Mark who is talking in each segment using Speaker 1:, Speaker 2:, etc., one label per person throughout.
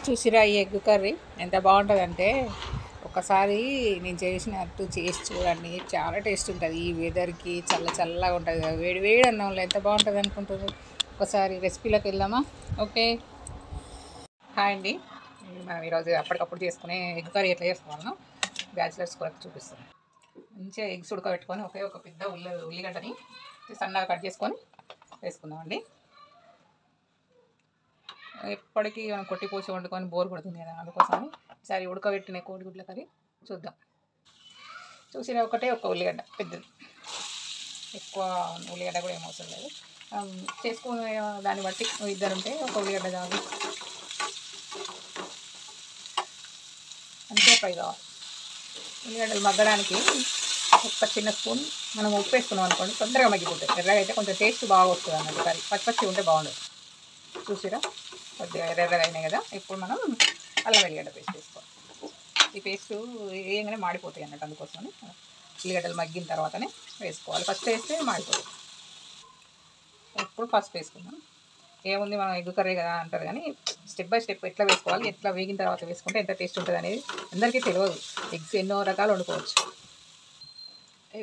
Speaker 1: చూసిరా ఈ egg curry ఎంత బాగుంటుందంటే ఒకసారి నేను చేసినట్టు చేసి చూడండి. చాలా టేస్ట్ ఉంటుంది. ఈ వెదర్కి చల్లగా ఉంటుంది కదా, వేడి వేడి అన్నంలో ఎంత బాగుంటుంది అనుకుంటున్నారు. ఒకసారి రెసిపీలోకి వెళ్దామా? ఓకే, హాయ్ అండి. మనం ఈరోజు అప్పటికప్పుడు చేసుకునే ఎగ్ కర్రీ ఎట్లా చేసుకోవాలనో బ్యాచిలర్స్ కొరకు చూపిస్తాను. మంచిగా ఎగ్స్ ఉడకబెట్టుకొని ఒక పెద్ద ఉల్లిగడ్డని సన్నగా కట్ చేసుకొని వేసుకుందామండి. ఎప్పటికీ మనం కొట్టిపోసి వండుకొని బోర్ కొడుతుంది కదా, అందుకోసం ఈసారి ఉడకబెట్టిన కోడిగుడ్ల కర్రీ చూద్దాం. చూసిన ఒక ఉల్లిగడ్డ పెద్దది, ఎక్కువ ఉల్లిగడ్డ కూడా ఏం అవసరం లేదు. చేసుకునే దాన్ని బట్టి ఇద్దరు ఉంటే ఒక ఉల్లిగడ్డ చాలు. అంతే ఫ్రై కావాలి. ఉల్లిగడ్డలు మగ్గడానికి ఒక చిన్న స్పూన్ మనం ఉప్పు వేసుకున్నాం అనుకోండి, తొందరగా మగ్గిపోతాయి. ఎర్రగా అయితే కొంచెం టేస్ట్ బాగా వస్తుంది అన్నట్టు కర్రీ. పచ్చి ఉంటే బాగుండదు. చూసిరా కొద్దిగా ఎర్రగా అయినాయి కదా. ఇప్పుడు మనం అల్లం వెల్లిగడ్డ పేస్ట్ వేసుకోవాలి. ఈ పేస్ట్ వేయగానే మాడిపోతాయి అన్నట్టు, అందుకోసమని ఉల్లిగడ్డలు మగ్గిన తర్వాతనే వేసుకోవాలి. ఫస్ట్ వేస్తే మాడిపోతాయి. ఇప్పుడు ఫస్ట్ వేసుకుందాం. ఏముంది, మనం ఎగ్ కర్రీ కదా అంటారు, కానీ స్టెప్ బై స్టెప్ ఎట్లా వేసుకోవాలి, ఎట్లా వేగిన తర్వాత వేసుకుంటే ఎంత టేస్ట్ ఉంటుంది అనేది అందరికీ తెలియదు. ఎగ్స్ ఎన్నో రకాలు వండుకోవచ్చు.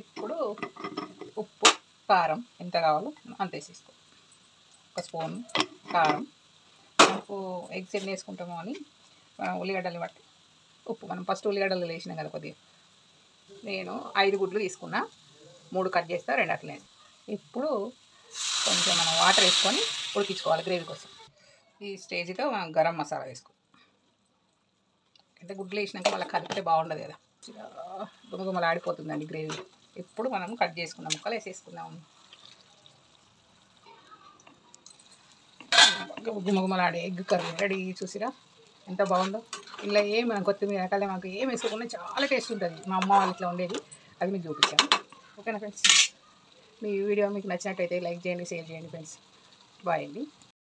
Speaker 1: ఇప్పుడు ఉప్పు కారం ఎంత కావాలో అంత వేసేసుకో. ఒక స్పూన్ కారం. మనకు ఎగ్స్ ఎన్ని వేసుకుంటామో అని ఉల్లిగడ్డలు బట్టి ఉప్పు. మనం ఫస్ట్ ఉల్లిగడ్డలు వేసినాం కదా కొద్దిగా. నేను 5 గుడ్లు తీసుకున్నా, 3 కట్ చేస్తా, 2 అట్లనే. ఇప్పుడు కొంచెం మనం వాటర్ వేసుకొని ఉడికించుకోవాలి గ్రేవీ కోసం. ఈ స్టేజ్లో మనం గరం మసాలా వేసుకో. అంటే గుడ్లు వేసినాక మళ్ళీ కలిపితే బాగుండదు కదా, గుమగుమలు ఆడిపోతుందండి గ్రేవీ. ఇప్పుడు మనం కట్ చేసుకున్న ముక్కలు వేసేసుకుందాం. గుమగుమలాడే ఎగ్ కర్రీ రెడీ. చూసిరా ఎంత బాగుందో. ఇలా మనం కొత్తిమీర మాకు ఏం వేసుకోకుండా చాలా టేస్ట్ ఉంటుంది. మా అమ్మ వాళ్ళు ఇట్లా ఉండేది, అది మీకు చూపించాను. ఓకేనా ఫ్రెండ్స్? మీ వీడియో మీకు నచ్చినట్టయితే లైక్ చేయండి, షేర్ చేయండి ఫ్రెండ్స్. బాయ్ అండి.